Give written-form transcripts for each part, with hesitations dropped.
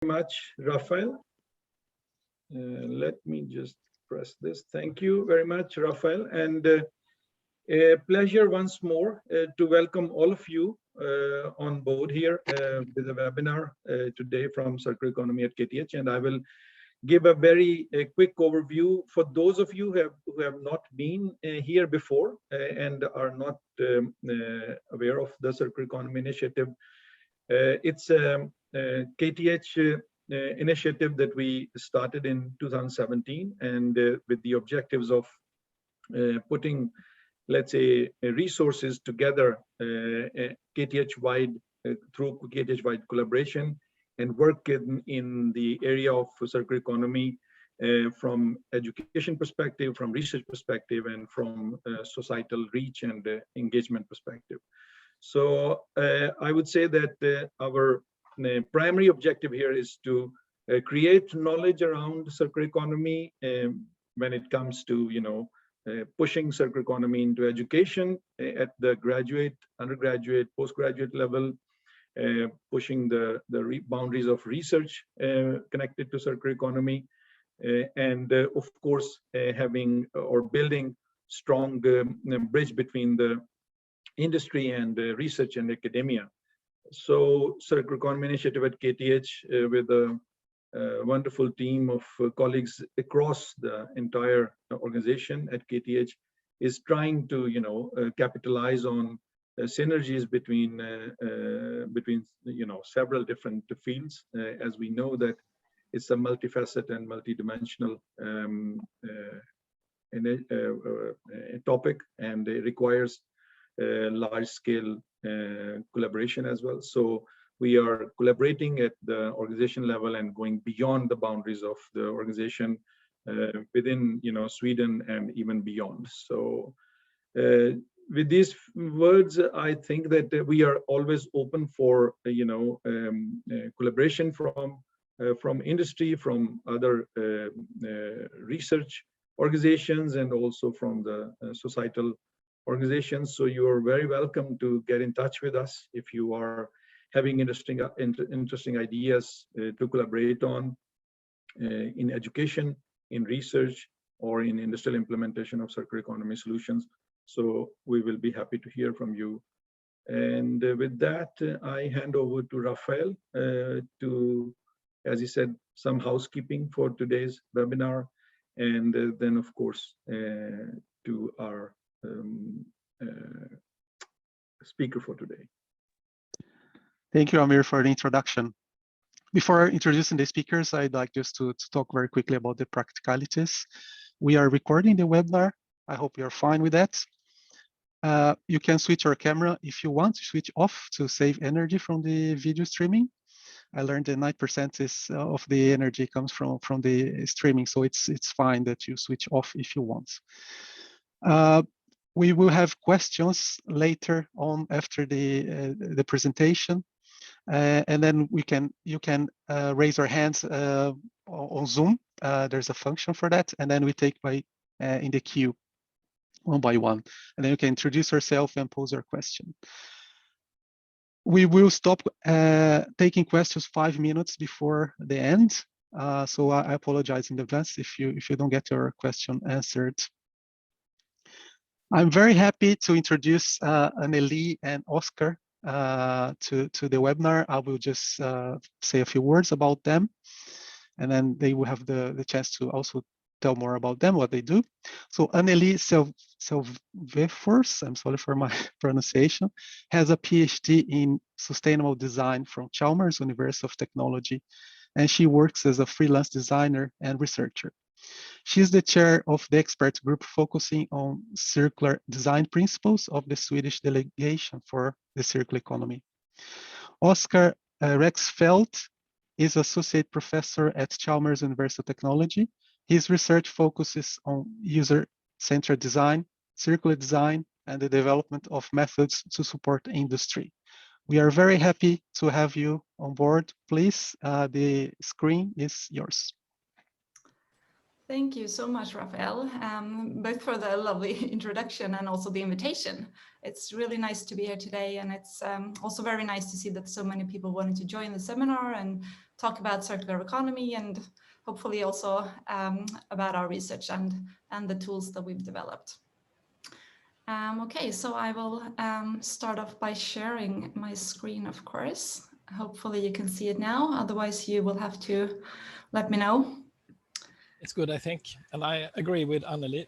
much, Rafael. Let me just press this. Thank you very much, Rafael. And a pleasure once more to welcome all of you on board here with a webinar today from Circular Economy at KTH. And I will give a very quick overview for those of you who have not been here before and are not aware of the Circular Economy Initiative. It's a KTH initiative that we started in 2017, and with the objectives of putting, let's say, resources together KTH-wide through KTH-wide collaboration and work in the area of circular economy from education perspective, from research perspective, and from societal reach and engagement perspective. So I would say that our primary objective here is to create knowledge around circular economy when it comes to, pushing circular economy into education at the graduate, undergraduate, postgraduate level, pushing the boundaries of research connected to circular economy, and of course having or building strong bridge between the industry and research and academia. So Circular Economy Initiative at KTH with a wonderful team of colleagues across the entire organization at KTH is trying to, capitalize on synergies between several different fields, as we know that it's a multifaceted and multidimensional topic, and it requires large-scale collaboration as well. So we are collaborating at the organization level and going beyond the boundaries of the organization within, Sweden and even beyond. So with these words, I think that we are always open for, collaboration from industry, from other research organizations, and also from the societal organizations. So you are very welcome to get in touch with us if you are having interesting ideas to collaborate on in education, in research, or in industrial implementation of circular economy solutions. So we will be happy to hear from you. And with that, I hand over to Rafael to, as he said, some housekeeping for today's webinar, and then of course to our speaker for today. Thank you, Amir, for the introduction. Before introducing the speakers, I'd like just to talk very quickly about the practicalities. We are recording the webinar. I hope you're fine with that. You can switch your camera if you want to switch off to save energy from the video streaming. I learned that 9% of the energy comes from the streaming, so it's fine that you switch off if you want. We will have questions later on after the presentation, and then you can raise your hands on Zoom. There's a function for that, and then we take in the queue one by one, and then you can introduce yourself and pose your question. We will stop taking questions 5 minutes before the end, so I apologize in advance if you don't get your question answered. I'm very happy to introduce Anneli and Oskar to the webinar. I will just say a few words about them, and then they will have the chance to also tell more about them, what they do. So Anneli Selvefors, I'm sorry for my pronunciation, has a PhD in sustainable design from Chalmers University of Technology, and she works as a freelance designer and researcher. She's the chair of the expert group focusing on circular design principles of the Swedish delegation for the circular economy. Oskar Rexfelt is associate professor at Chalmers University of Technology. His research focuses on user-centered design, circular design, and the development of methods to support industry. We are very happy to have you on board. Please, the screen is yours. Thank you so much, Raphael, both for the lovely introduction and also the invitation. It's really nice to be here today, and it's also very nice to see that so many people wanted to join the seminar and talk about circular economy, and hopefully also about our research and the tools that we've developed. Okay, so I will start off by sharing my screen, of course. Hopefully you can see it now, otherwise you will have to let me know. It's good, I think, and I agree with Anneli.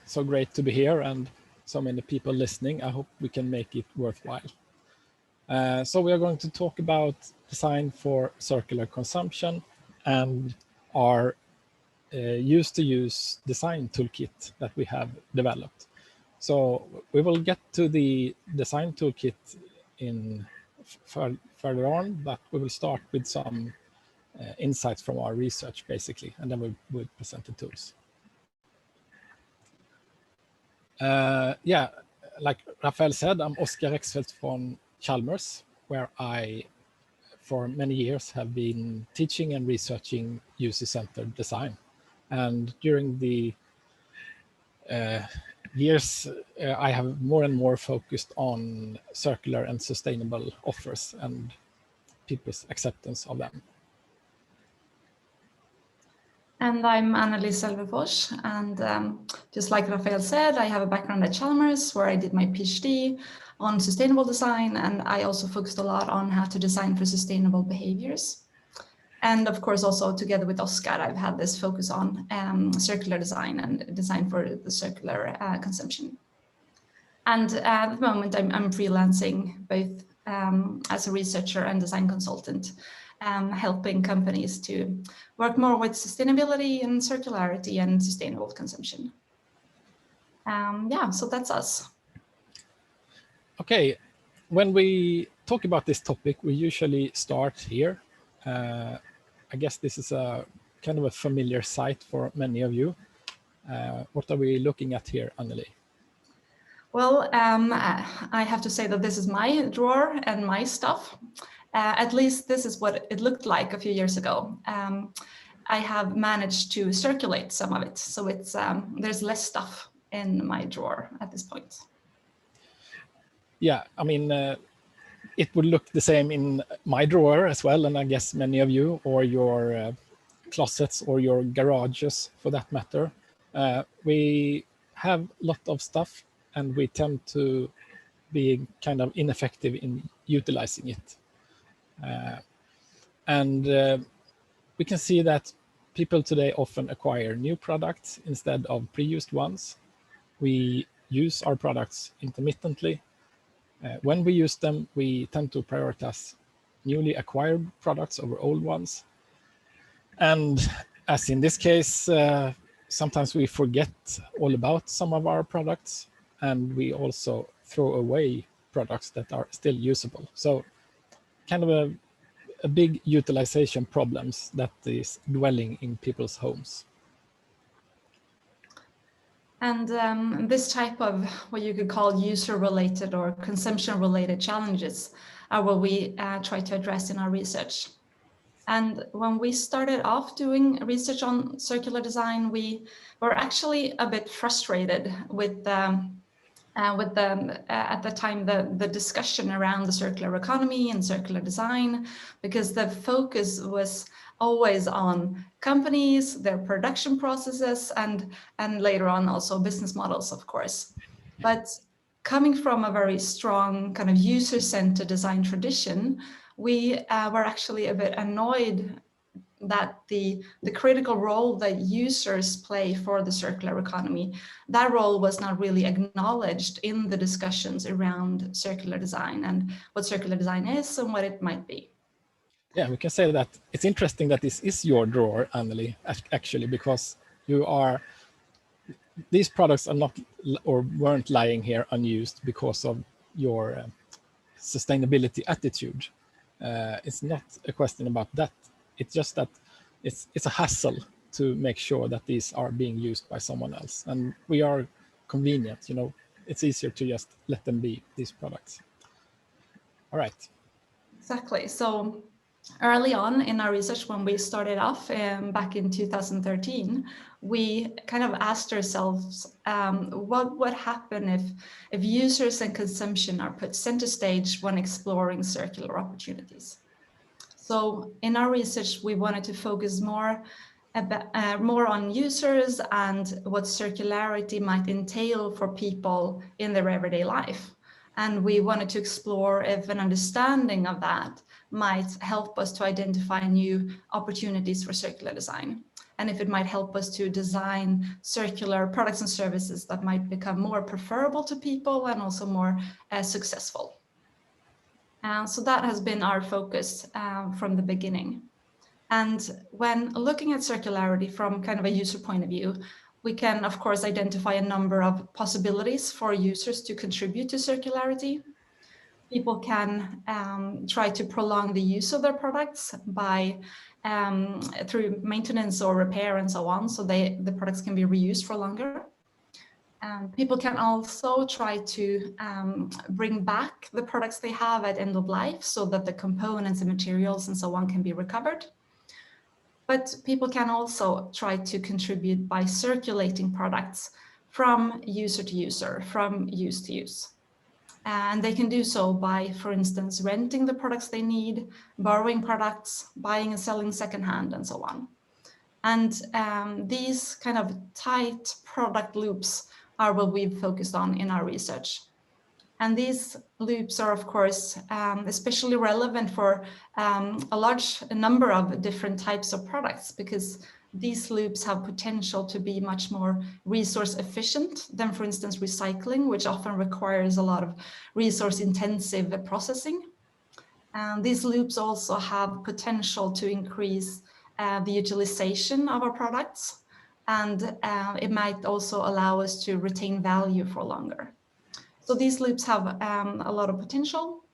So great to be here and so many people listening. I hope we can make it worthwhile. So we are going to talk about design for circular consumption and our Use2Use Design Toolkit that we have developed. So we will get to the design toolkit in further on, but we will start with some insights from our research, basically, and then we will present the tools. Yeah, like Raphael said, I'm Oskar Rexfelt from Chalmers, where I, for many years, have been teaching and researching user-centered design. And during the years, I have more and more focused on circular and sustainable offers and people's acceptance of them. And I'm Anneli Selvefors, and just like Raphael said, I have a background at Chalmers where I did my PhD on sustainable design, and I also focused a lot on how to design for sustainable behaviors. And of course, also together with Oskar, I've had this focus on circular design and design for the circular consumption. And at the moment, I'm freelancing both as a researcher and design consultant, helping companies to work more with sustainability and circularity and sustainable consumption. Yeah, so that's us. Okay, when we talk about this topic, we usually start here. I guess this is a kind of a familiar sight for many of you. What are we looking at here, Anneli? Well, I have to say that this is my drawer and my stuff. At least this is what it looked like a few years ago. I have managed to circulate some of it, so it's there's less stuff in my drawer at this point. Yeah, I mean, it would look the same in my drawer as well, and I guess many of you, or your closets or your garages for that matter. We have a lot of stuff, and we tend to be kind of ineffective in utilizing it. And we can see that people today often acquire new products instead of pre-used ones. We use our products intermittently. When we use them, we tend to prioritize newly acquired products over old ones. And as in this case, sometimes we forget all about some of our products, and we also throw away products that are still usable. So kind of a big utilization problems that is dwelling in people's homes. And this type of what you could call user-related or consumption-related challenges are what we try to address in our research. And when we started off doing research on circular design, we were actually a bit frustrated with at the time the discussion around the circular economy and circular design, because the focus was always on companies, their production processes, and later on also business models, of course. But coming from a very strong kind of user-centered design tradition, we were actually a bit annoyed that the critical role that users play for the circular economy, that role was not really acknowledged in the discussions around circular design and what circular design is and what it might be. Yeah, we can say that it's interesting that this is your drawer, Anneli, actually, because these products are not or weren't lying here unused because of your sustainability attitude. It's not a question about that. It's just that it's a hassle to make sure that these are being used by someone else. And we are convenient, you know, it's easier to just let them be, these products. All right. Exactly. So Early on in our research, when we started off back in 2013, we kind of asked ourselves, what would happen if users and consumption are put center stage when exploring circular opportunities? So in our research, we wanted to focus more on users and what circularity might entail for people in their everyday life. And we wanted to explore if an understanding of that might help us to identify new opportunities for circular design, and if it might help us to design circular products and services that might become more preferable to people and also more successful. So that has been our focus from the beginning. And when looking at circularity from kind of a user point of view, we can, of course, identify a number of possibilities for users to contribute to circularity. People can try to prolong the use of their products by through maintenance or repair and so on, so the products can be reused for longer. People can also try to bring back the products they have at end of life so that the components and materials and so on can be recovered. But people can also try to contribute by circulating products from user to user, from use to use. And they can do so by, for instance, renting the products they need, borrowing products, buying and selling secondhand, and so on. And these kind of tight product loops are what we've focused on in our research. And these loops are, of course, especially relevant for a large number of different types of products, because these loops have potential to be much more resource efficient than, for instance, recycling, which often requires a lot of resource intensive processing. And these loops also have potential to increase the utilization of our products, and it might also allow us to retain value for longer. So these loops have a lot of potential,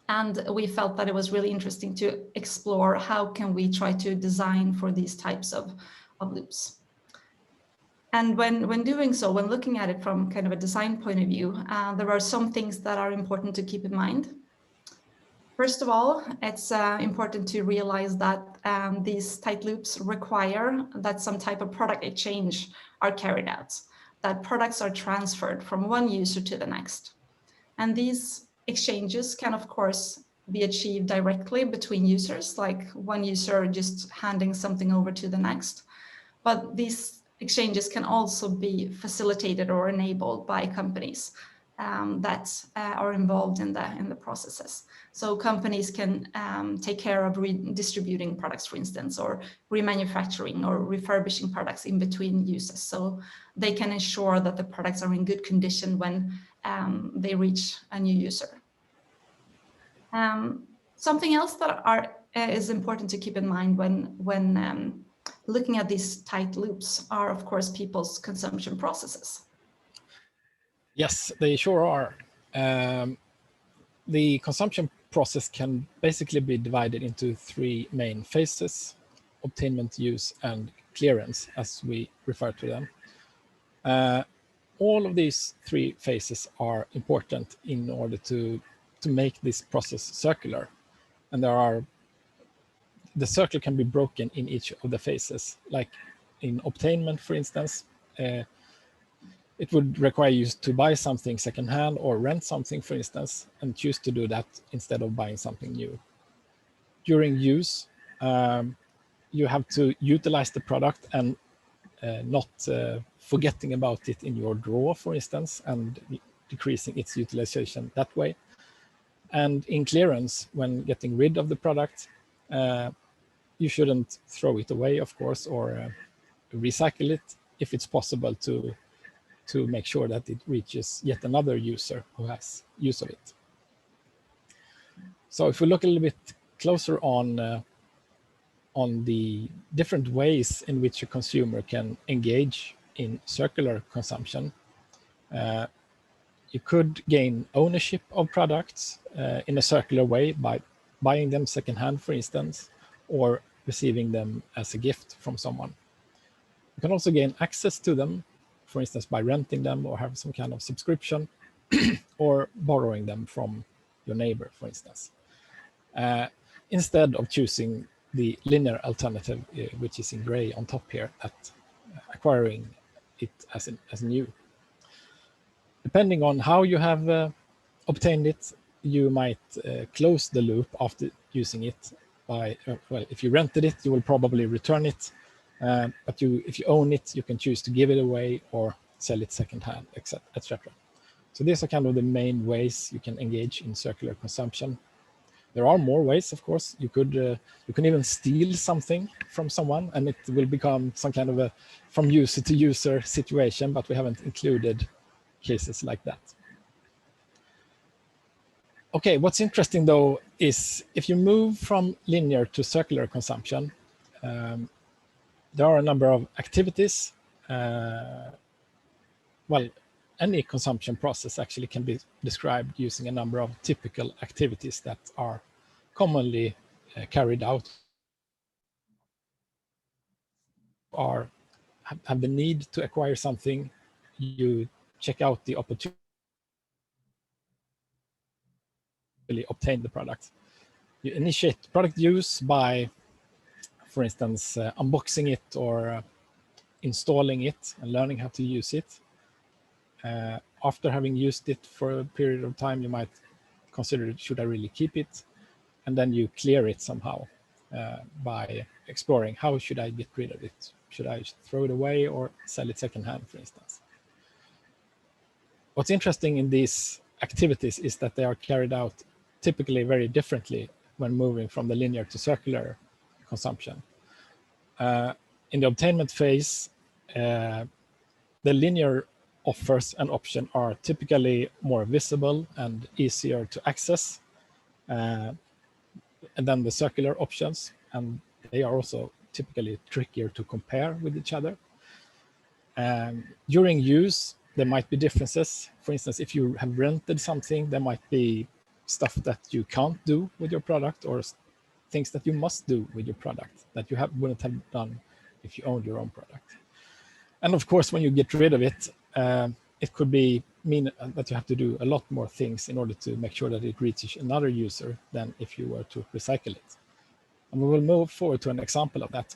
and we felt that it was really interesting to explore how can we try to design for these types of loops. And when doing so, when looking at it from kind of a design point of view, there are some things that are important to keep in mind. First of all, it's important to realize that these tight loops require that some type of product exchange are carried out, that products are transferred from one user to the next. And these exchanges can, of course, be achieved directly between users, like one user just handing something over to the next. But these exchanges can also be facilitated or enabled by companies that are involved in the processes. So companies can take care of redistributing products, for instance, or remanufacturing or refurbishing products in between uses. So they can ensure that the products are in good condition when they reach a new user. Something else that is important to keep in mind when looking at these tight loops are, of course, people's consumption processes. Yes, they sure are. The consumption process can basically be divided into three main phases: obtainment, use, and clearance, as we refer to them. All of these three phases are important in order to make this process circular. And the circle can be broken in each of the phases. Like in obtainment, for instance, it would require you to buy something secondhand or rent something, for instance, and choose to do that instead of buying something new. During use, you have to utilize the product and not forgetting about it in your drawer, for instance, and decreasing its utilization that way. And in clearance, when getting rid of the product, you shouldn't throw it away, of course, or recycle it if it's possible to make sure that it reaches yet another user who has use of it. So if we look a little bit closer on the different ways in which a consumer can engage in circular consumption, you could gain ownership of products in a circular way by buying them secondhand, for instance, or receiving them as a gift from someone. You can also gain access to them, for instance, by renting them or have some kind of subscription or borrowing them from your neighbor, for instance. instead of choosing the linear alternative, which is in gray on top here, at acquiring it as new. Depending on how you have obtained it, you might close the loop after using it by, well, if you rented it, you will probably return it. But if you own it, you can choose to give it away or sell it secondhand, etc. So these are kind of the main ways you can engage in circular consumption. There are more ways, of course. You can even steal something from someone, and it will become some kind of a from user to user situation, but we haven't included cases like that. Okay, what's interesting though is if you move from linear to circular consumption, there are a number of activities. Well, any consumption process actually can be described using a number of typical activities that are commonly carried out or have the need to acquire something. You check out the opportunity to obtain the product. You initiate product use by, for instance, unboxing it or installing it and learning how to use it. After having used it for a period of time, you might consider, should I really keep it? And then you clear it somehow by exploring, how should I get rid of it? Should I throw it away or sell it secondhand, for instance? What's interesting in these activities is that they are carried out typically very differently when moving from the linear to circular consumption. In the obtainment phase, the linear offers and options are typically more visible and easier to access, and then the circular options, and they are also typically trickier to compare with each other. During use, there might be differences. For instance, if you have rented something, there might be stuff that you can't do with your product, or things that you must do with your product that you wouldn't have done if you owned your own product. And of course, when you get rid of it, it could mean that you have to do a lot more things in order to make sure that it reaches another user than if you were to recycle it. And we will move forward to an example of that.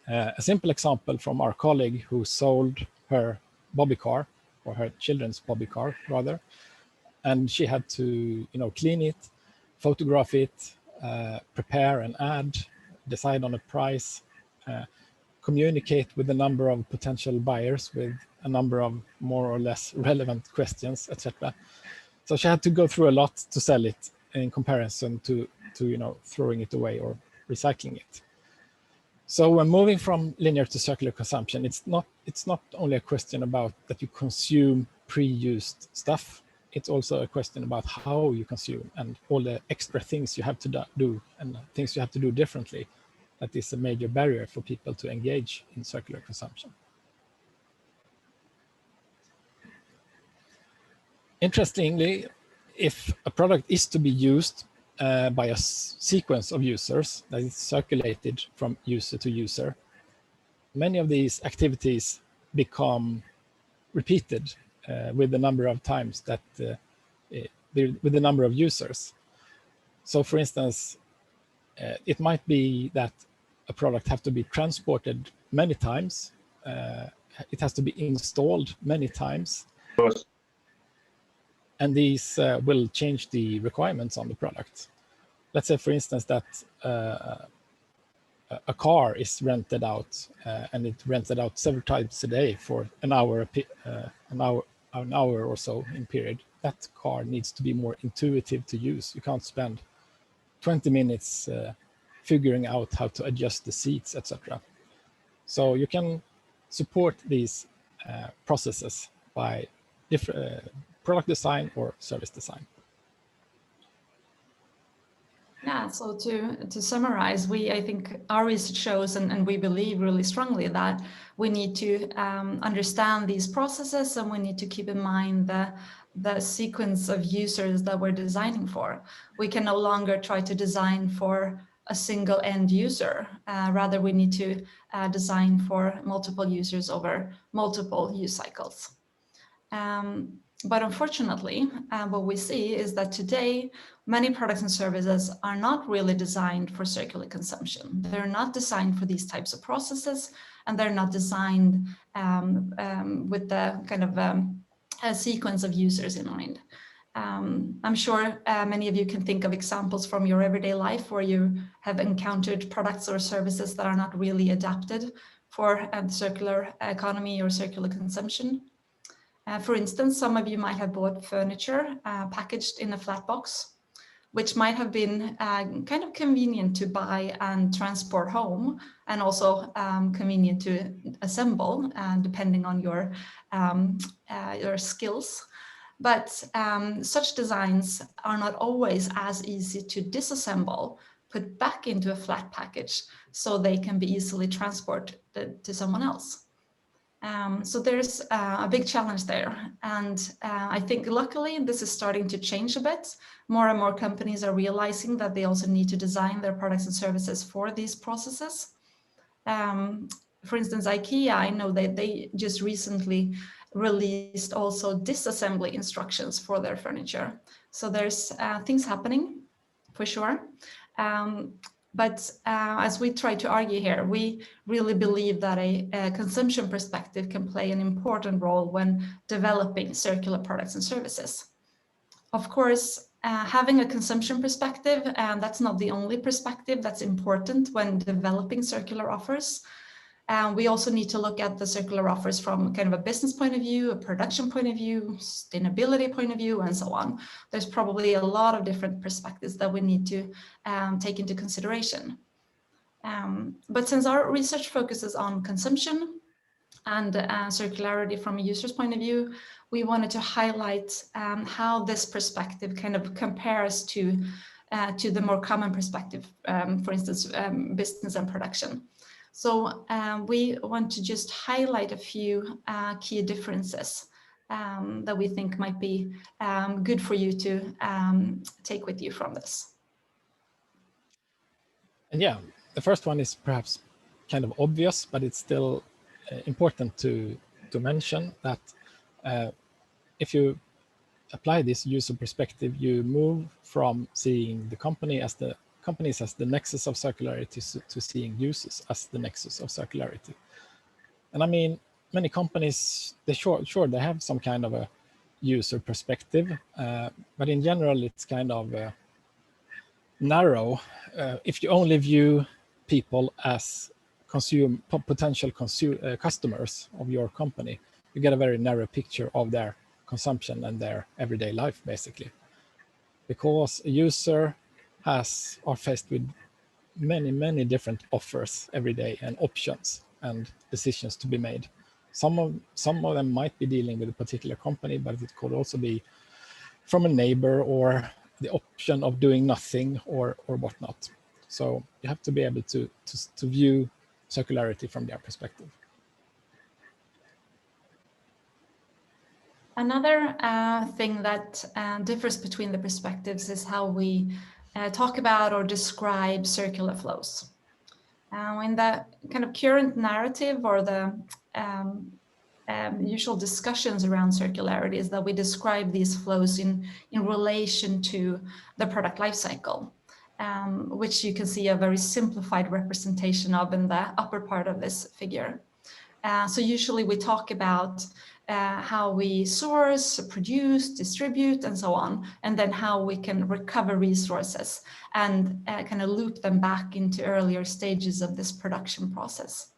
A simple example from our colleague who sold her bobby car, or her children's bobby car rather, and she had to, clean it, photograph it, prepare an ad, decide on a price, communicate with a number of potential buyers with a number of more or less relevant questions, etc. So she had to go through a lot to sell it in comparison to throwing it away or recycling it. So when moving from linear to circular consumption, it's not only a question about that you consume pre-used stuff. It's also a question about how you consume and all the extra things you have to do and things you have to do differently. That is a major barrier for people to engage in circular consumption. Interestingly, if a product is to be used by a sequence of users that is circulated from user to user, many of these activities become repeated with the number of times that with the number of users. So for instance, it might be that a product has to be transported many times. It has to be installed many times. And these will change the requirements on the product. Let's say, for instance, that a car is rented out and it's rented out several times a day for an hour or so in period. That car needs to be more intuitive to use. You can't spend 20 minutes figuring out how to adjust the seats, etc. So you can support these processes by different product design or service design. Yeah, so to summarize, I think our research shows, and we believe really strongly that we need to understand these processes, and we need to keep in mind the sequence of users that we're designing for. We can no longer try to design for a single end user. Rather, we need to design for multiple users over multiple use cycles. But unfortunately, what we see is that today, many products and services are not really designed for circular consumption. They're not designed for these types of processes, and they're not designed with the kind of a sequence of users in mind. I'm sure many of you can think of examples from your everyday life where you have encountered products or services that are not really adapted for the circular economy or circular consumption. For instance, some of you might have bought furniture packaged in a flat box, which might have been kind of convenient to buy and transport home, and also convenient to assemble, depending on your skills. But such designs are not always as easy to disassemble, put back into a flat package, so they can be easily transported to someone else. So there's a big challenge there. And I think luckily this is starting to change a bit. More and more companies are realizing that they also need to design their products and services for these processes. For instance, IKEA, I know that they just recently released also disassembly instructions for their furniture. So there's things happening for sure. But as we try to argue here, we really believe that a consumption perspective can play an important role when developing circular products and services. Of course, having a consumption perspective, that's not the only perspective that's important when developing circular offers. We also need to look at the circular offers from kind of a business point of view, a production point of view, sustainability point of view, and so on. There's probably a lot of different perspectives that we need to take into consideration. But since our research focuses on consumption and circularity from a user's point of view, we wanted to highlight how this perspective kind of compares to the more common perspective, for instance, business and production. So we want to just highlight a few key differences that we think might be good for you to take with you from this. And yeah, the first one is perhaps kind of obvious, but it's still important to mention that if you apply this user perspective, you move from seeing the companies as the nexus of circularity to seeing users as the nexus of circularity. And I mean, many companies, they have some kind of a user perspective, but in general, it's kind of narrow. If you only view people as potential customers of your company, you get a very narrow picture of their consumption and their everyday life, basically. Because a user are faced with many different offers every day and options and decisions to be made. Some of them might be dealing with a particular company, but it could also be from a neighbor or the option of doing nothing or whatnot. So you have to be able to view circularity from their perspective. Another thing that differs between the perspectives is how we talk about or describe circular flows. In the kind of current narrative or the usual discussions around circularity is that we describe these flows in relation to the product lifecycle, which you can see a very simplified representation of in the upper part of this figure. So usually we talk about how we source, produce, distribute, and so on, and then how we can recover resources and kind of loop them back into earlier stages of this production process.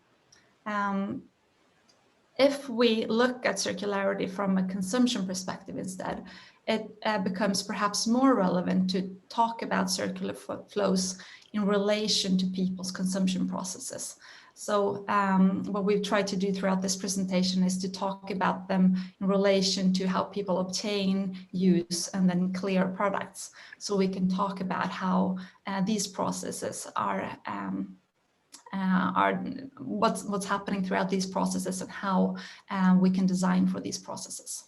If we look at circularity from a consumption perspective instead, it becomes perhaps more relevant to talk about circular flows in relation to people's consumption processes. So what we've tried to do throughout this presentation is to talk about them in relation to how people obtain, use, and then clear products. So we can talk about how these processes are what's happening throughout these processes and how we can design for these processes.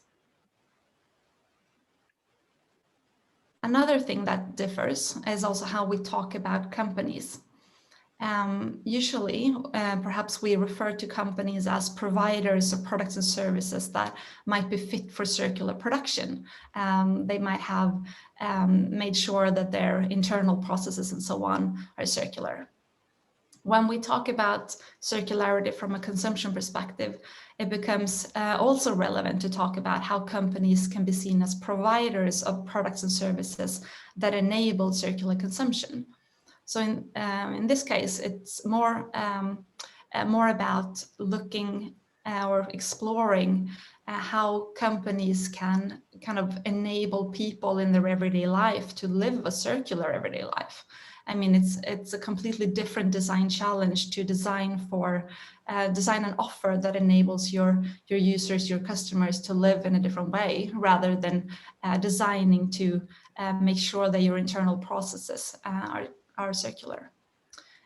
Another thing that differs is also how we talk about companies. Usually, perhaps we refer to companies as providers of products and services that might be fit for circular production. They might have made sure that their internal processes and so on are circular. When we talk about circularity from a consumption perspective, it becomes also relevant to talk about how companies can be seen as providers of products and services that enable circular consumption. So in this case, it's more about looking or exploring how companies can kind of enable people in their everyday life to live a circular everyday life. I mean, it's a completely different design challenge to design an offer that enables your users, your customers to live in a different way, rather than designing to make sure that your internal processes are circular.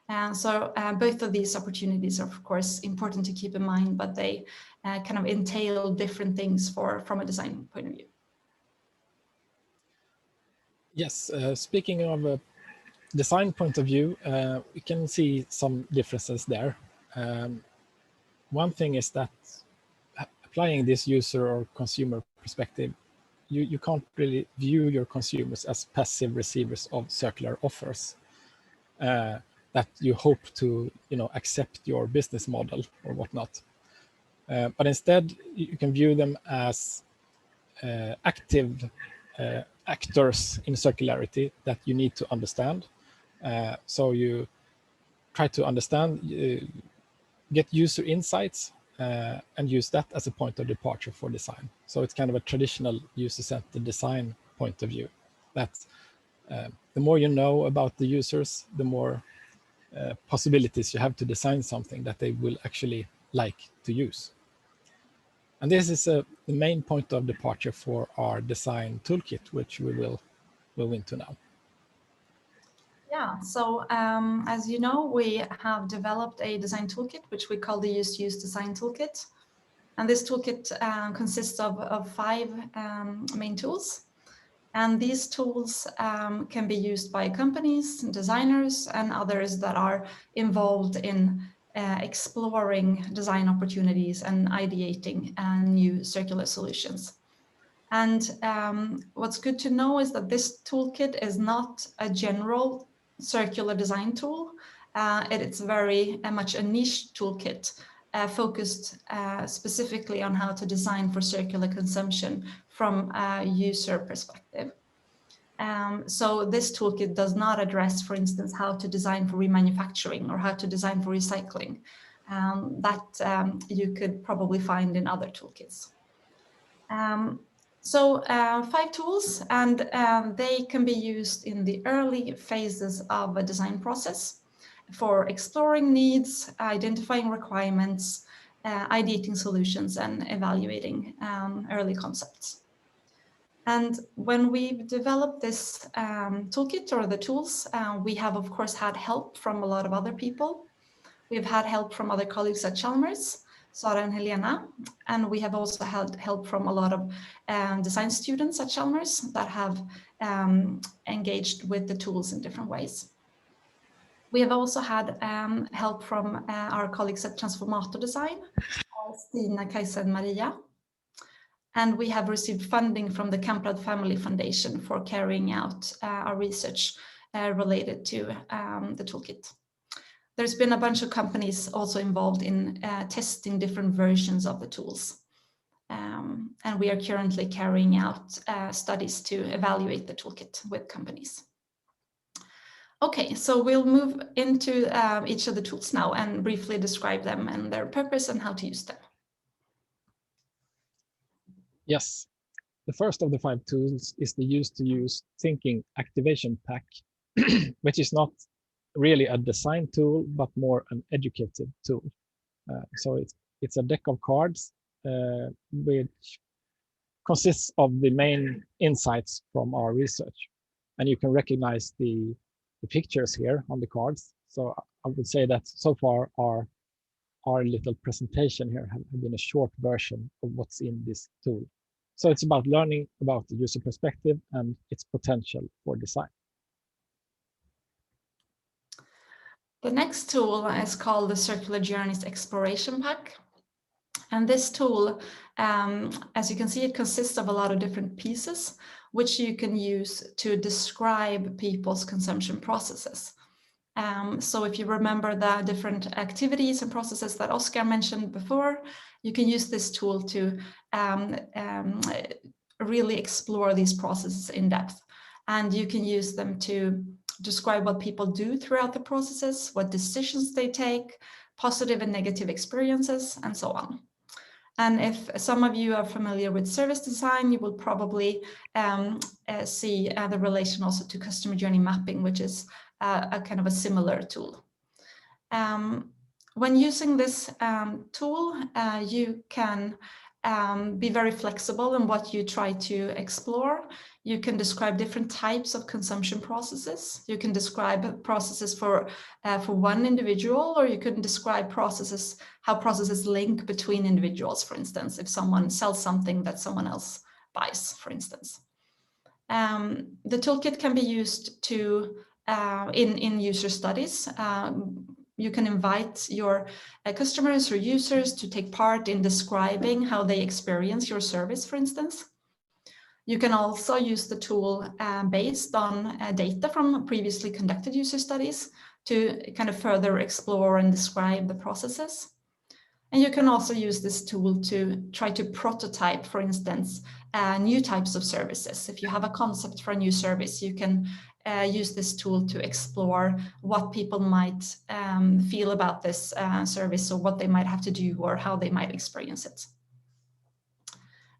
And so both of these opportunities are, of course, important to keep in mind, but they kind of entail different things from a design point of view. Yes, speaking of a design point of view, we can see some differences there. One thing is that applying this user or consumer perspective, you can't really view your consumers as passive receivers of circular offers that you hope to, accept your business model or whatnot. But instead, you can view them as active actors in circularity that you need to understand. So you try to understand, get user insights, and use that as a point of departure for design. So it's kind of a traditional user-centered design point of view. That the more you know about the users, the more possibilities you have to design something that they will actually like to use. And this is the main point of departure for our design toolkit, which we will move into now. Yeah, so as you know, we have developed a design toolkit, which we call the Use2Use Design Toolkit. And this toolkit consists of 5 main tools. And these tools can be used by companies, designers, and others that are involved in exploring design opportunities and ideating new circular solutions. And what's good to know is that this toolkit is not a general circular design tool. It's very much a niche toolkit focused specifically on how to design for circular consumption from a user perspective. So this toolkit does not address, for instance, how to design for remanufacturing or how to design for recycling. That you could probably find in other toolkits. So 5 tools, and they can be used in the early phases of a design process for exploring needs, identifying requirements, ideating solutions, and evaluating early concepts. And when we've developed this toolkit or the tools, we have, of course, had help from a lot of other people. We've had help from other colleagues at Chalmers, Sara and Helena, and we have also had help from a lot of design students at Chalmers that have engaged with the tools in different ways. We have also had help from our colleagues at Transformator Design, Stina, Kajsa, and Maria. And we have received funding from the Kamprad Family Foundation for carrying out our research related to the toolkit. There's been a bunch of companies also involved in testing different versions of the tools. And we are currently carrying out studies to evaluate the toolkit with companies. Okay, so we'll move into each of the tools now and briefly describe them and their purpose and how to use them. Yes, the first of the 5 tools is the Use2Use Thinking Activation Pack, which is not really a design tool, but more an educative tool. So it's a deck of cards which consists of the main insights from our research. And you can recognize the pictures here on the cards. So I would say that so far our little presentation here have been a short version of what's in this tool. So it's about learning about the user perspective and its potential for design. The next tool is called the Circular Journeys Exploration Pack. And this tool, as you can see, it consists of a lot of different pieces, which you can use to describe people's consumption processes. So if you remember the different activities and processes that Oskar mentioned before, you can use this tool to really explore these processes in depth. And you can use them to describe what people do throughout the processes, what decisions they take, positive and negative experiences, and so on. And if some of you are familiar with service design, you will probably see the relation also to customer journey mapping, which is a kind of a similar tool. When using this tool, you can be very flexible in what you try to explore. You can describe different types of consumption processes. You can describe processes for one individual, or you can describe processes, how processes link between individuals, for instance, if someone sells something that someone else buys, for instance. The toolkit can be used to in user studies. You can invite your customers or users to take part in describing how they experience your service, for instance. You can also use the tool based on data from previously conducted user studies to kind of further explore and describe the processes. And you can also use this tool to try to prototype, for instance, new types of services. If you have a concept for a new service, you can use this tool to explore what people might feel about this service, or what they might have to do, or how they might experience it.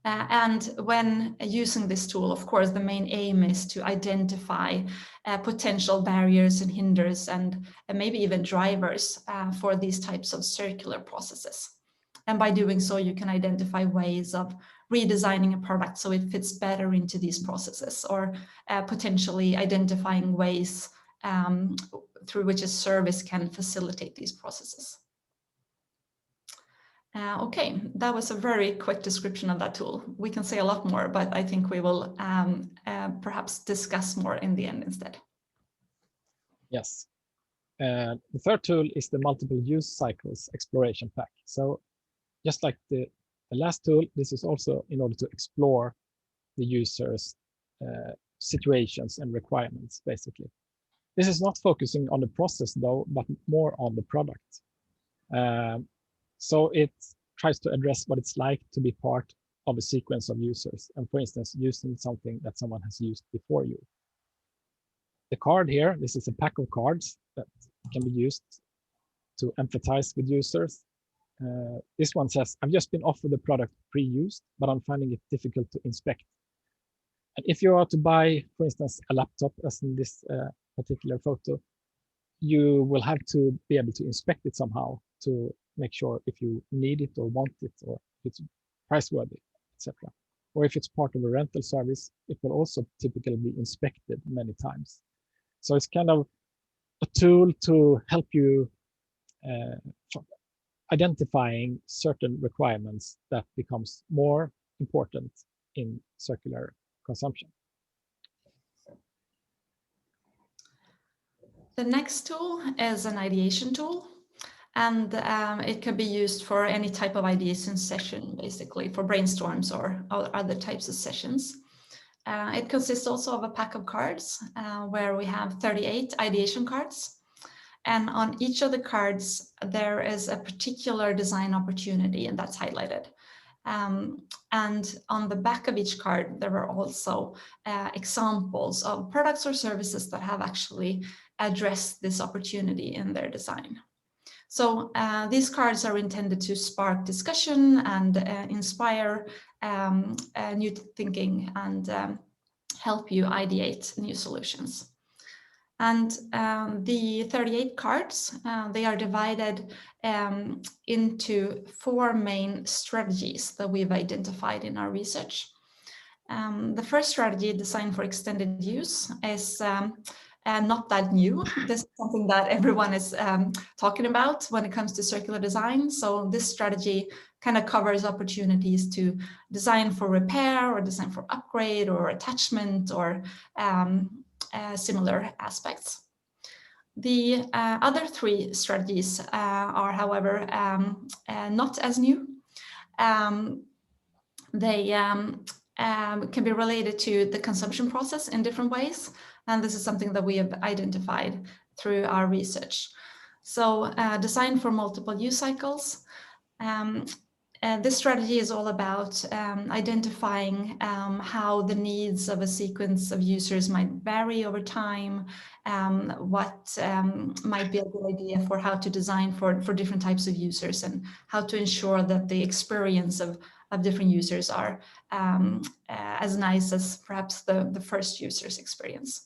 And when using this tool, of course, the main aim is to identify potential barriers and hinders, and maybe even drivers for these types of circular processes. And by doing so, you can identify ways of redesigning a product so it fits better into these processes, or potentially identifying ways through which a service can facilitate these processes. Okay, that was a very quick description of that tool. We can say a lot more, but I think we will perhaps discuss more in the end instead. Yes. The third tool is the multiple use cycles exploration pack. So just like the last tool, this is also in order to explore the user's situations and requirements, basically. This is not focusing on the process though, but more on the product. So it tries to address what it's like to be part of a sequence of users, and for instance, using something that someone has used before you. The card here, this is a pack of cards that can be used to empathize with users. This one says, I've just been offered the product pre-used, but I'm finding it difficult to inspect. And if you are to buy, for instance, a laptop, as in this particular photo, you will have to be able to inspect it somehow to make sure if you need it or want it, or if it's price-worthy, etc. Or if it's part of a rental service, it will also typically be inspected many times. So it's kind of a tool to help you identifying certain requirements that becomes more important in circular consumption. The next tool is an ideation tool, and it can be used for any type of ideation session, basically for brainstorms or other types of sessions. It consists also of a pack of cards where we have 38 ideation cards. And on each of the cards, there is a particular design opportunity, and that's highlighted. And on the back of each card, there are also examples of products or services that have actually addressed this opportunity in their design. So these cards are intended to spark discussion and inspire new thinking and help you ideate new solutions. And the 38 cards, they are divided into 4 main strategies that we've identified in our research. The first strategy, design for extended use, is not that new. This is something that everyone is talking about when it comes to circular design. So this strategy kind of covers opportunities to design for repair, or design for upgrade, or attachment, or similar aspects. The other three strategies are, however, not as new. They can be related to the consumption process in different ways, and this is something that we have identified through our research. So design for multiple use cycles. This strategy is all about identifying how the needs of a sequence of users might vary over time, what might be a good idea for how to design for different types of users, and how to ensure that the experience of different users are as nice as perhaps the first user's experience.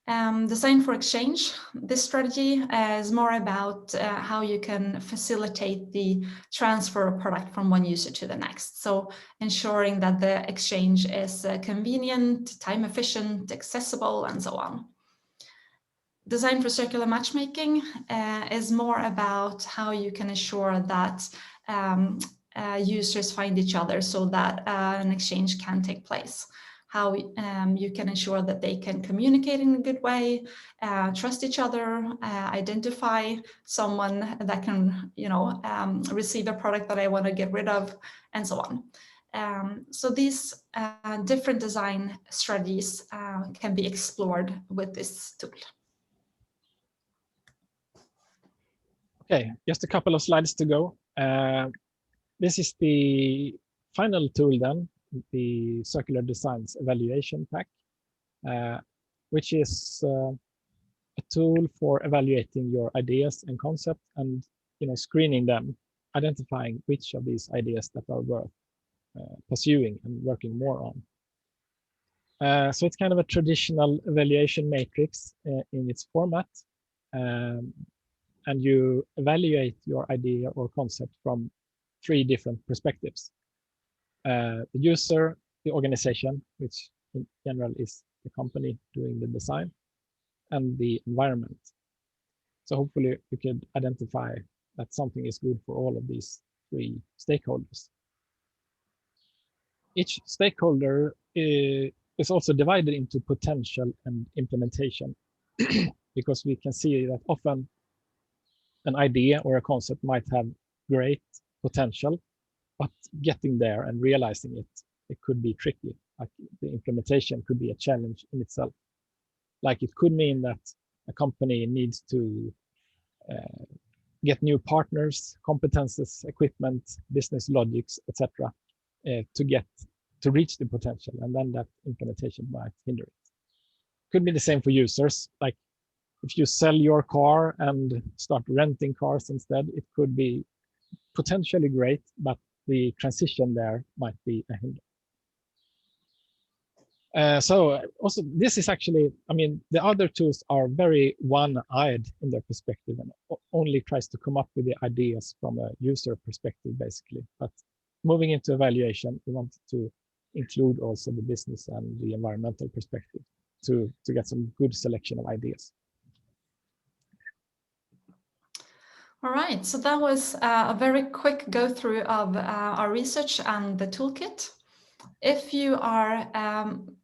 Design for exchange. This strategy is more about how you can facilitate the transfer of product from one user to the next. So ensuring that the exchange is convenient, time efficient, accessible, and so on. Design for circular matchmaking is more about how you can ensure that users find each other so that an exchange can take place. How you can ensure that they can communicate in a good way, trust each other, identify someone that can, receive a product that I want to get rid of, and so on. So these different design strategies can be explored with this tool. Okay, just a couple of slides to go. This is the final tool then, the Circular Designs Evaluation Pack, which is a tool for evaluating your ideas and concepts and screening them, identifying which of these ideas that are worth pursuing and working more on. So it's kind of a traditional evaluation matrix in its format. And you evaluate your idea or concept from 3 different perspectives. The user, the organization, which in general is the company doing the design, and the environment. So hopefully you could identify that something is good for all of these 3 stakeholders. Each stakeholder is also divided into potential and implementation, because we can see that often an idea or a concept might have great potential, but getting there and realizing it could be tricky. Like the implementation could be a challenge in itself. Like it could mean that a company needs to get new partners, competences, equipment, business logics, etc., to reach the potential, and then that implementation might hinder it. Could be the same for users. Like if you sell your car and start renting cars instead, it could be potentially great, but the transition there might be a hindrance. So also this is actually, the other tools are very one-eyed in their perspective and only tries to come up with the ideas from a user perspective, basically. But moving into evaluation, we wanted to include also the business and the environmental perspective to get some good selection of ideas. All right, so that was a very quick go through of our research and the toolkit. If you are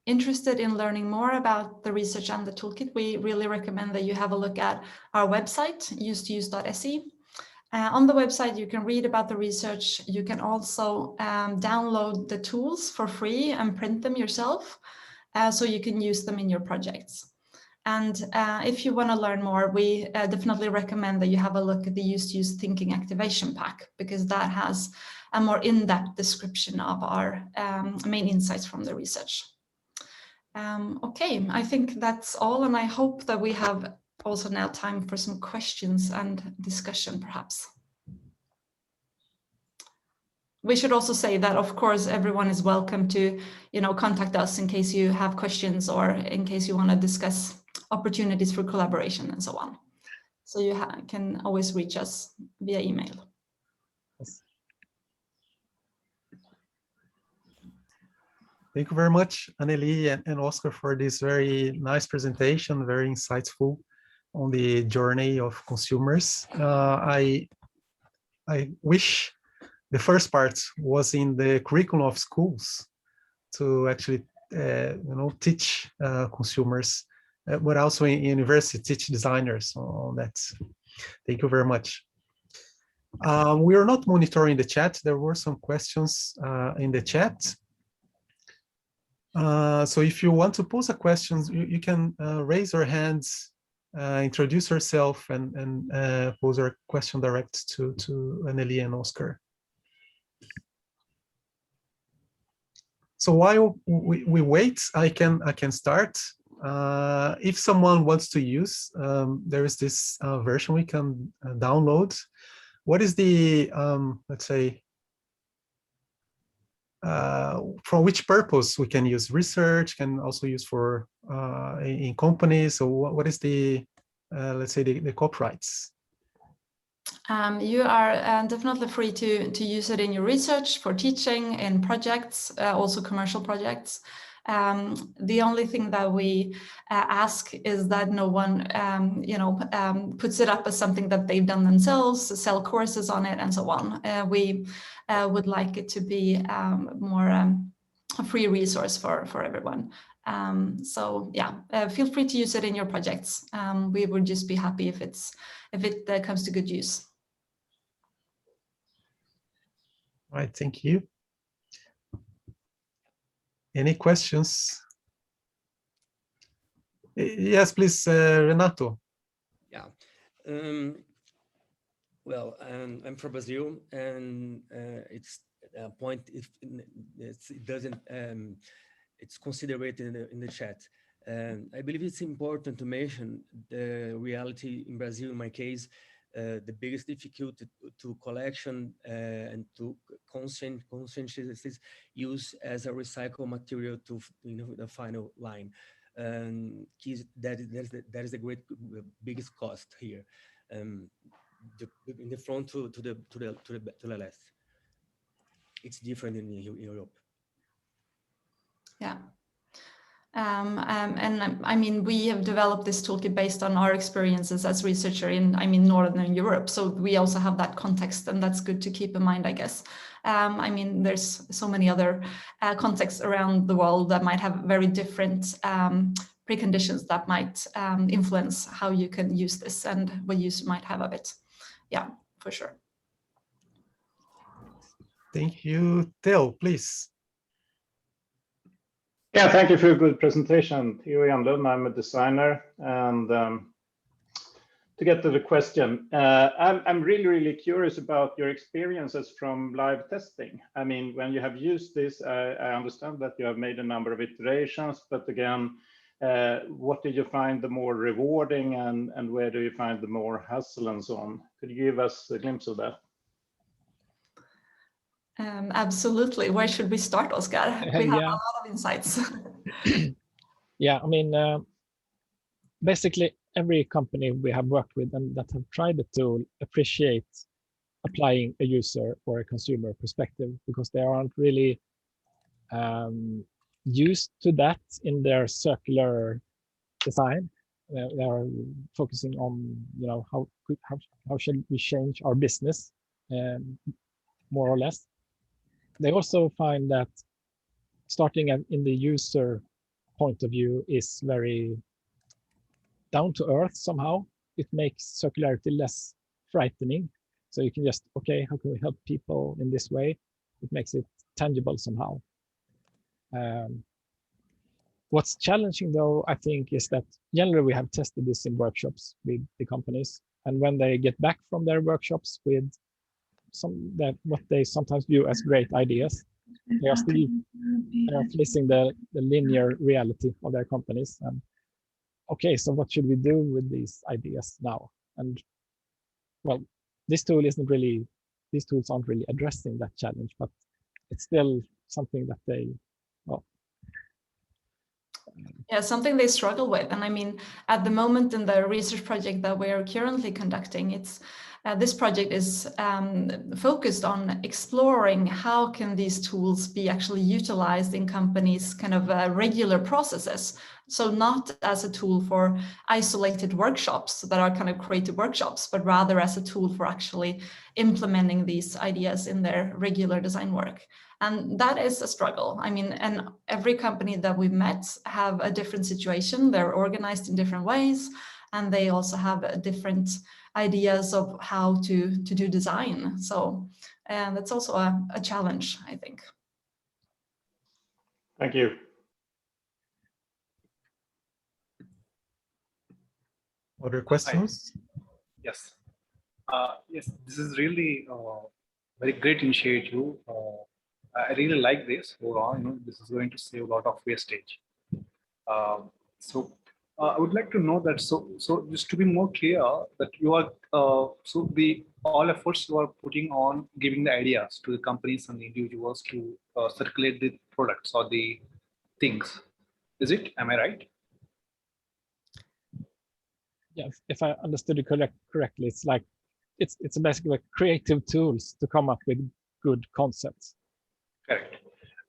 interested in learning more about the research and the toolkit, we really recommend that you have a look at our website, use2use.se. On the website, you can read about the research. You can also download the tools for free and print them yourself, so you can use them in your projects. And if you want to learn more, we definitely recommend that you have a look at the Use2Use Thinking Activation Pack, because that has a more in-depth description of our main insights from the research. Okay, I think that's all, and I hope that we have also now time for some questions and discussion, perhaps. We should also say that, of course, everyone is welcome to, contact us in case you have questions or in case you want to discuss opportunities for collaboration and so on. So you can always reach us via email. Yes. Thank you very much, Anneli and Oskar, for this very nice presentation, very insightful on the journey of consumers. I wish the first part was in the curriculum of schools to actually, teach consumers but also in university, teach designers on that. Thank you very much. We are not monitoring the chat. There were some questions in the chat. So if you want to pose a question, you can raise your hands, introduce yourself, and pose a question direct to Anneli and Oskar. So while we wait, I can start. If someone wants to use, there is this version we can download. What is the, let's say, for which purpose we can use? Research, can also use for in companies. So what is the, let's say, the copyrights? You are definitely free to use it in your research, for teaching, in projects, also commercial projects. The only thing that we ask is that no one, puts it up as something that they've done themselves, sell courses on it, and so on. We would like it to be more a free resource for everyone. So yeah, feel free to use it in your projects. We would just be happy if it comes to good use. All right, thank you. Any questions? Yes, please, Renato. Yeah. Well, I'm from Brazil, and it's a point if it doesn't, it's considered in the chat. I believe it's important to mention the reality in Brazil. In my case, the biggest difficulty to collection and to conscientious use as a recycled material to the final line. That is the biggest cost here. In the front to the left, it's different in Europe. Yeah. And I mean, we have developed this toolkit based on our experiences as researcher in, Northern Europe. So we also have that context, and that's good to keep in mind, I guess. There's so many other contexts around the world that might have very different preconditions that might influence how you can use this and what use you might have of it. Yeah, for sure. Thank you. Theo, please. Yeah, thank you for a good presentation. Theo Enlund, I'm a designer, and to get to the question, I'm really curious about your experiences from live testing. I mean, when you have used this, I understand that you have made a number of iterations, but again, what did you find the more rewarding, and where do you find the more hassle and so on? Could you give us a glimpse of that? Absolutely. Where should we start, Oskar? We have a lot of insights. Yeah, basically every company we have worked with and that have tried the tool appreciate applying a user or a consumer perspective, because they aren't really used to that in their circular design. They are focusing on, how should we change our business, more or less. They also find that starting in the user point of view is very down to earth somehow. It makes circularity less frightening. So you can just, okay, how can we help people in this way? It makes it tangible somehow. What's challenging though, I think, is that generally we have tested this in workshops with the companies. And when they get back from their workshops with what they sometimes view as great ideas, they are still facing the linear reality of their companies. And okay, so what should we do with these ideas now? And well, these tools aren't really addressing that challenge, but it's still something that they, yeah, something they struggle with. And at the moment in the research project that we're currently conducting, it's this project is focused on exploring how can these tools be actually utilized in companies' kind of regular processes. So not as a tool for isolated workshops that are kind of creative workshops, but rather as a tool for actually implementing these ideas in their regular design work. And that is a struggle. I mean, and every company that we've met have a different situation. They're organized in different ways, and they also have different ideas of how to do design. So, and that's also a challenge, I think. Thank you. Other questions? Yes. Yes, this is really very great initiative. I really like this overall. This is going to save a lot of wastage. So I would like to know that. So just to be more clear, that you are all efforts you are putting on giving the ideas to the companies and the individuals to circulate the products or the things. Is it? Am I right? Yeah, if I understood it correctly, it's like it's basically like creative tools to come up with good concepts. Correct.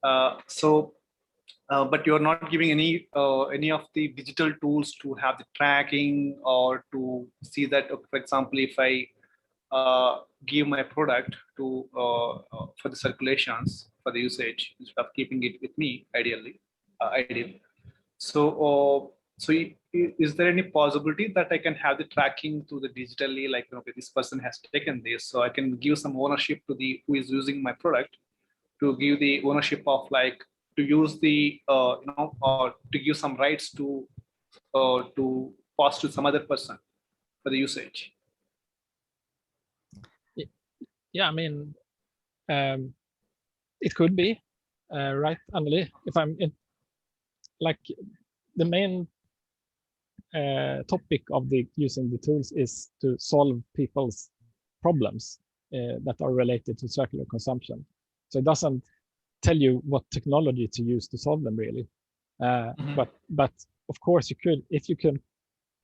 But you're not giving any of the digital tools to have the tracking or to see that, for example, if I give my product to for the circulations for the usage instead of keeping it with me, ideally. So is there any possibility that I can have the tracking to the digitally, like this person has taken this, so I can give some ownership to the who is using my product, to give the ownership of like to use the or to give some rights to pass to some other person for the usage. Yeah, I mean, it could be right, Anneli. If I'm in, like the main topic of using the tools is to solve people's problems that are related to circular consumption. So it doesn't tell you what technology to use to solve them, really. But of course, you could, if you can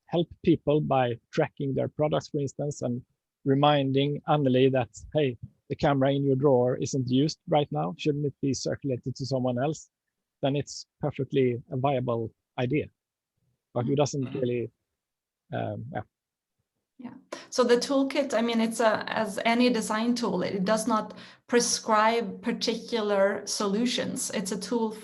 help people by tracking their products, for instance, and reminding Anneli that, hey, the camera in your drawer isn't used right now, shouldn't it be circulated to someone else? Then it's perfectly a viable idea. But it doesn't really, Yeah. So the toolkit, I mean, it's as any design tool, it does not prescribe particular solutions. It's a tool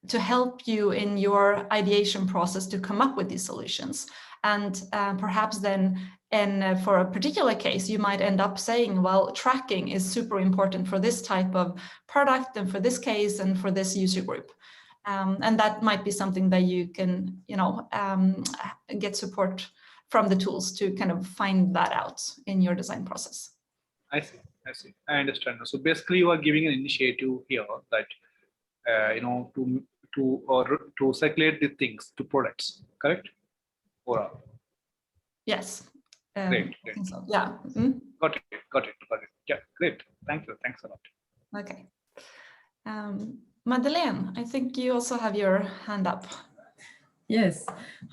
to help you in your ideation process to come up with these solutions. And perhaps then, for a particular case, you might end up saying, well, tracking is super important for this type of product and for this case and for this user group. And that might be something that you can, get support from the tools to kind of find that out in your design process. I see. I understand. So basically, you are giving an initiative here that to circulate the things to products, correct? Or Yes. great. I think so. Yeah. Mm-hmm. Got it. Yeah, great. Thanks a lot. Okay. Madeleine, I think you also have your hand up. Yes.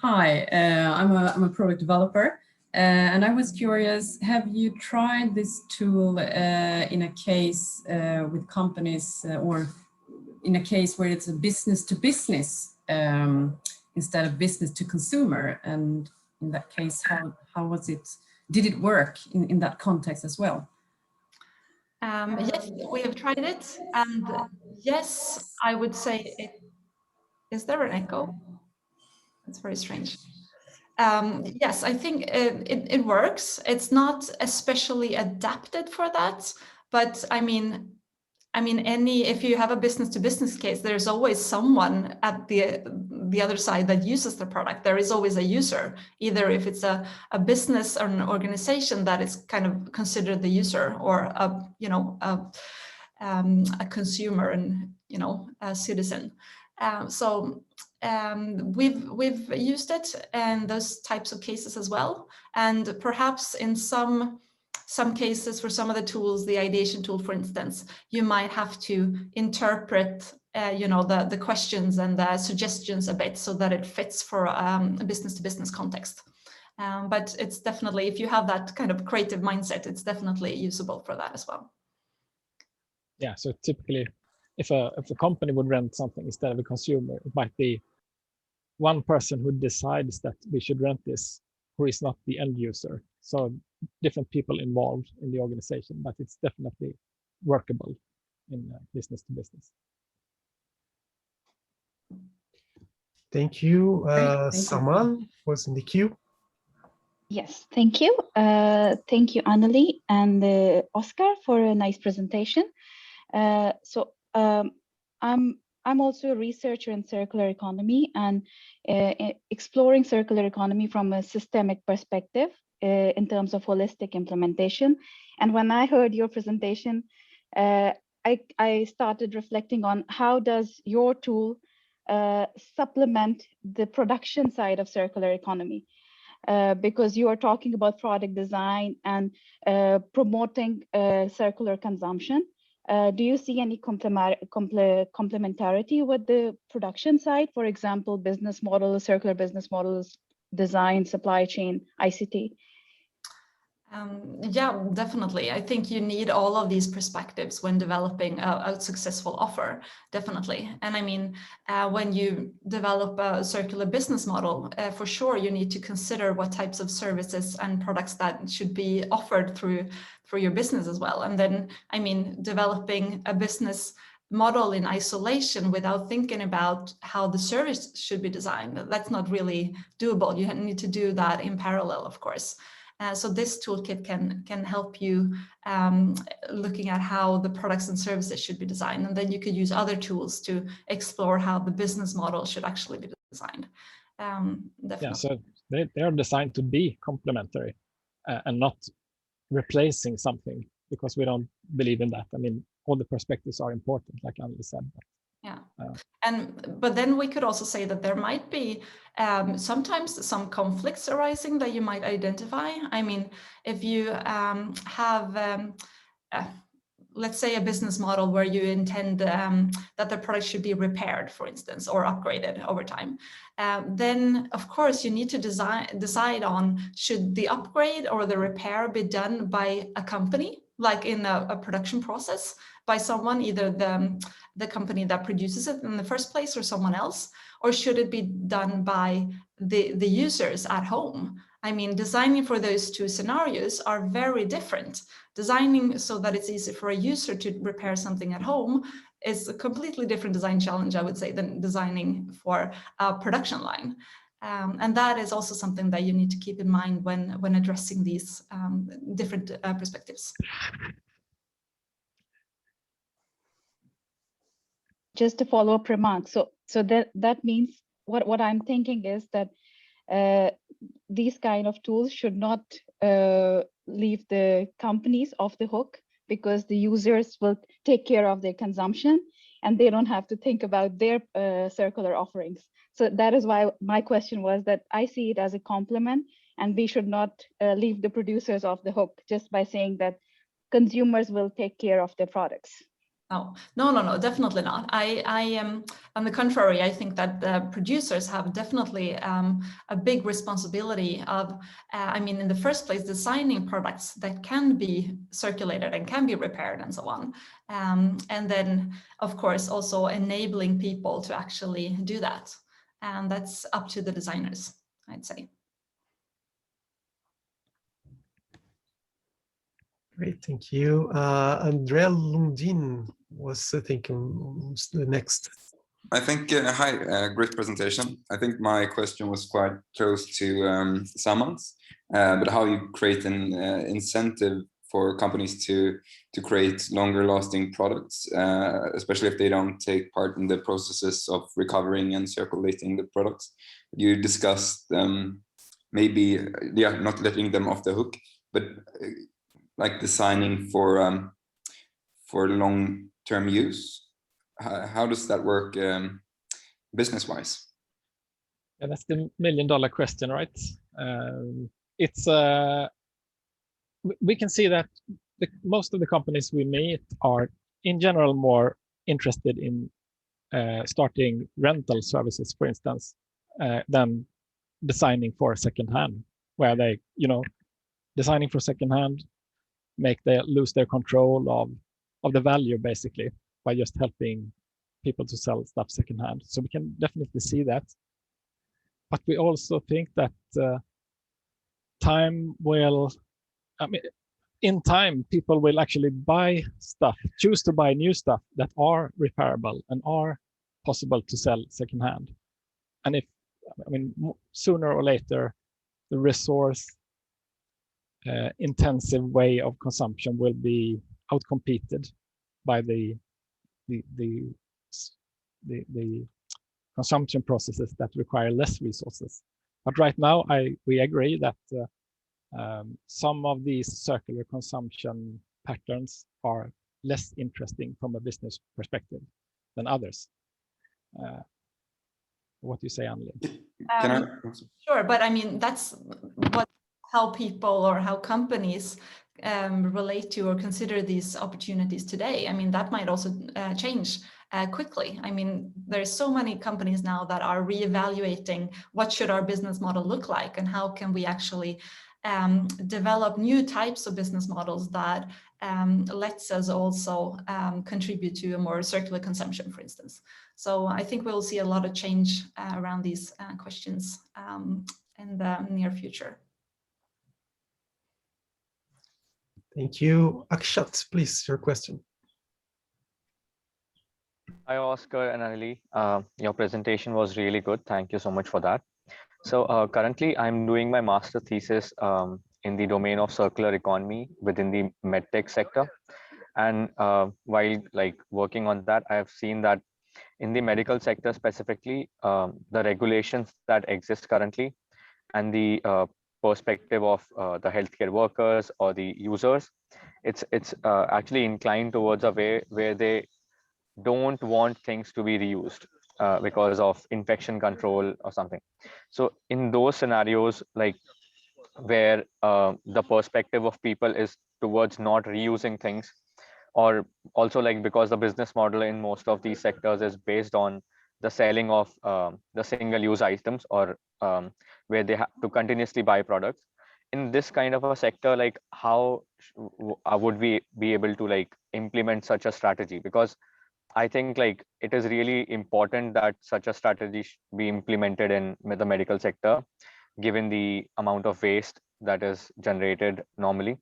Hi, I'm a product developer, and I was curious, have you tried this tool in a case with companies or in a case where it's a business to business instead of business to consumer? And in that case, how was it? Did it work in that context as well? Yes, we have tried it, and yes, I would say it. Is there an echo? That's very strange. Yes, I think it works. It's not especially adapted for that, but I mean, if you have a business to business case, there's always someone at the other side that uses the product. There is always a user, either if it's a business or an organization that is kind of considered the user, or a consumer and a citizen. We've used it in those types of cases as well, and perhaps in some cases for some of the tools, the ideation tool, for instance, you might have to interpret the questions and the suggestions a bit so that it fits for a business to business context. But it's definitely, if you have that kind of creative mindset, it's definitely usable for that as well. Yeah, so typically, if a company would rent something instead of a consumer, it might be one person who decides that we should rent this, who is not the end user. So different people involved in the organization, but it's definitely workable in business to business. Thank you. Great, thank you. Saman was in the queue. Yes, thank you. Thank you, Anneli and Oskar, for a nice presentation. I'm also a researcher in circular economy and exploring circular economy from a systemic perspective in terms of holistic implementation. And when I heard your presentation, I started reflecting on how does your tool supplement the production side of circular economy. Because you are talking about product design and promoting circular consumption. Do you see any complementarity with the production side? For example, business models, circular business models, design, supply chain, ICT? Yeah, definitely. I think you need all of these perspectives when developing a successful offer, definitely. And I mean, when you develop a circular business model, for sure, you need to consider what types of services and products that should be offered through your business as well. And then, I mean, developing a business model in isolation without thinking about how the service should be designed, that's not really doable. You need to do that in parallel, of course. So this toolkit can help you looking at how the products and services should be designed. And then you could use other tools to explore how the business model should actually be designed. Definitely. Yeah, so they are designed to be complementary and not replacing something, because we don't believe in that. I mean, all the perspectives are important, like Anneli said. Yeah, but then we could also say that there might be sometimes some conflicts arising that you might identify. I mean, if you have, let's say, a business model where you intend that the product should be repaired, for instance, or upgraded over time, then of course you need to decide on should the upgrade or the repair be done by a company, like in a production process, by someone, either the company that produces it in the first place or someone else, or should it be done by the users at home? I mean, designing for those two scenarios are very different. Designing so that it's easy for a user to repair something at home is a completely different design challenge, I would say, than designing for a production line. And that is also something that you need to keep in mind when addressing these different perspectives. Just a follow-up remark. So that means what I'm thinking is that these kind of tools should not leave the companies off the hook, because the users will take care of their consumption and they don't have to think about their circular offerings. So that is why my question was that I see it as a complement, and we should not leave the producers off the hook just by saying that consumers will take care of their products. No, definitely not. I am, on the contrary, I think that the producers have definitely a big responsibility of, I mean, in the first place, designing products that can be circulated and can be repaired and so on. And then, of course, also enabling people to actually do that. And that's up to the designers, I'd say. Great, thank you. Andrea Lundin was thinking the next. I think, hi, great presentation. I think my question was quite close to Saman's, but how you create an incentive for companies to create longer lasting products, especially if they don't take part in the processes of recovering and circulating the products. You discussed maybe, not letting them off the hook, but like designing for long-term use. How does that work business-wise? Yeah, that's the million-dollar question, right? It's we can see that most of the companies we meet are, in general, more interested in starting rental services, for instance, than designing for second-hand. where they, designing for secondhand, make they lose their control of the value basically by just helping people to sell stuff secondhand. So we can definitely see that. But we also think that time will, in time, people will actually buy stuff, choose to buy new stuff that are repairable and are possible to sell secondhand. And sooner or later, the resource intensive way of consumption will be outcompeted by the consumption processes that require less resources. But right now, we agree that some of these circular consumption patterns are less interesting from a business perspective than others. What do you say, Anneli? Sure, but that's how people or how companies relate to or consider these opportunities today. That might also change quickly. There's so many companies now that are reevaluating what should our business model look like and how can we actually develop new types of business models that lets us also contribute to a more circular consumption, for instance. So I think we'll see a lot of change around these questions in the near future. Thank you. Akshat, please, your question. Hi, Oskar and Anneli. Your presentation was really good. Thank you so much for that. So currently, I'm doing my master thesis in the domain of circular economy within the medtech sector. And while working on that, I have seen that in the medical sector specifically, the regulations that exist currently and the perspective of the healthcare workers or the users, it's actually inclined towards a way where they don't want things to be reused because of infection control or something. So in those scenarios, where the perspective of people is towards not reusing things, or also because the business model in most of these sectors is based on the selling of the single-use items, or where they have to continuously buy products. In this kind of a sector, how would we be able to implement such a strategy? Because I think it is really important that such a strategy be implemented in the medical sector, given the amount of waste that is generated normally.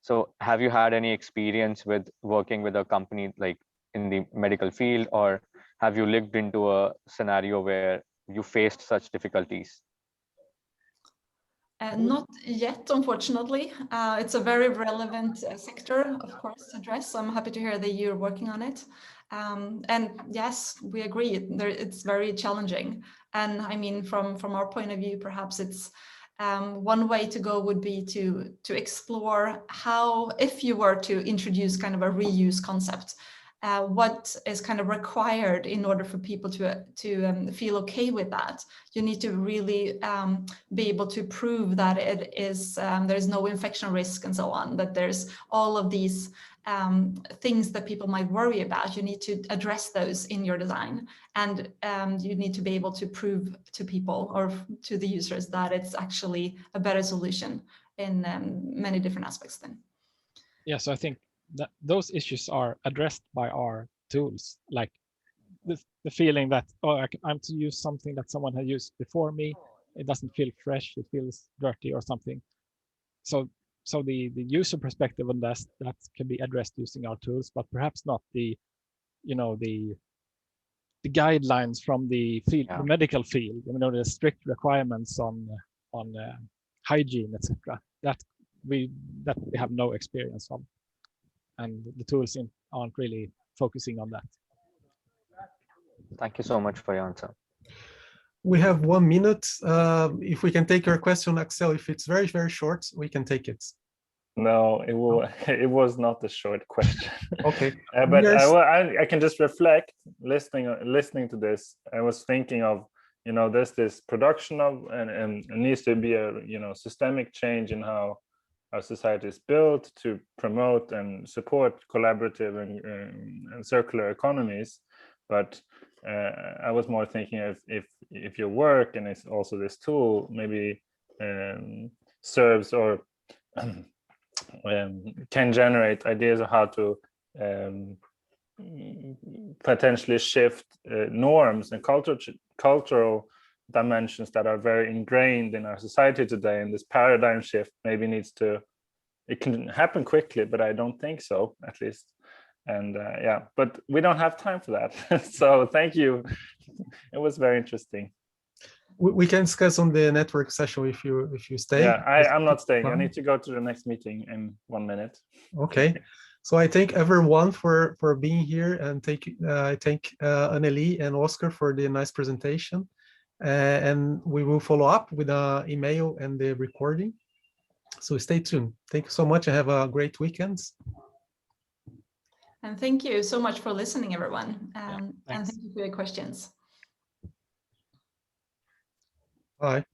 So have you had any experience with working with a company in the medical field, or have you looked into a scenario where you faced such difficulties? Not yet, unfortunately. It's a very relevant sector, of course, to address. So I'm happy to hear that you're working on it. And yes, we agree, it's very challenging. And from our point of view, perhaps it's one way to go would be to explore how, if you were to introduce kind of a reuse concept, what is kind of required in order for people to feel okay with that. You need to really be able to prove that it is there's no infection risk and so on, that there's all of these things that people might worry about. You need to address those in your design, and you need to be able to prove to people or to the users that it's actually a better solution in many different aspects then. Yeah, so I think that those issues are addressed by our tools, like the feeling that, oh, I'm to use something that someone had used before me. It doesn't feel fresh, it feels dirty or something. So the user perspective on that can be addressed using our tools, but perhaps not the guidelines from the field, the medical field, the strict requirements on hygiene, etc. That we have no experience of, and the tools aren't really focusing on that. Thank you so much for your answer. We have 1 minute. If we can take your question, Axel, if it's very, very short, we can take it. No, it was not a short question. Okay. But I can just reflect, listening to this. I was thinking of, there's this production of, and it needs to be a, systemic change in how our society is built to promote and support collaborative and circular economies. But I was more thinking if your work and it's also this tool, maybe serves or can generate ideas of how to potentially shift norms and cultural dimensions that are very ingrained in our society today. And this paradigm shift maybe it can happen quickly, but I don't think so, at least. And yeah, but we don't have time for that. So thank you. It was very interesting. We can discuss on the network session if you stay. Yeah, I'm not staying. I need to go to the next meeting in 1 minute. Okay. So I thank everyone for being here, and I thank Anneli and Oskar for the nice presentation. And we will follow up with an email and the recording. So stay tuned. Thank you so much and have a great weekend. And thank you so much for listening, everyone. And thanks. thank you for your questions. Bye.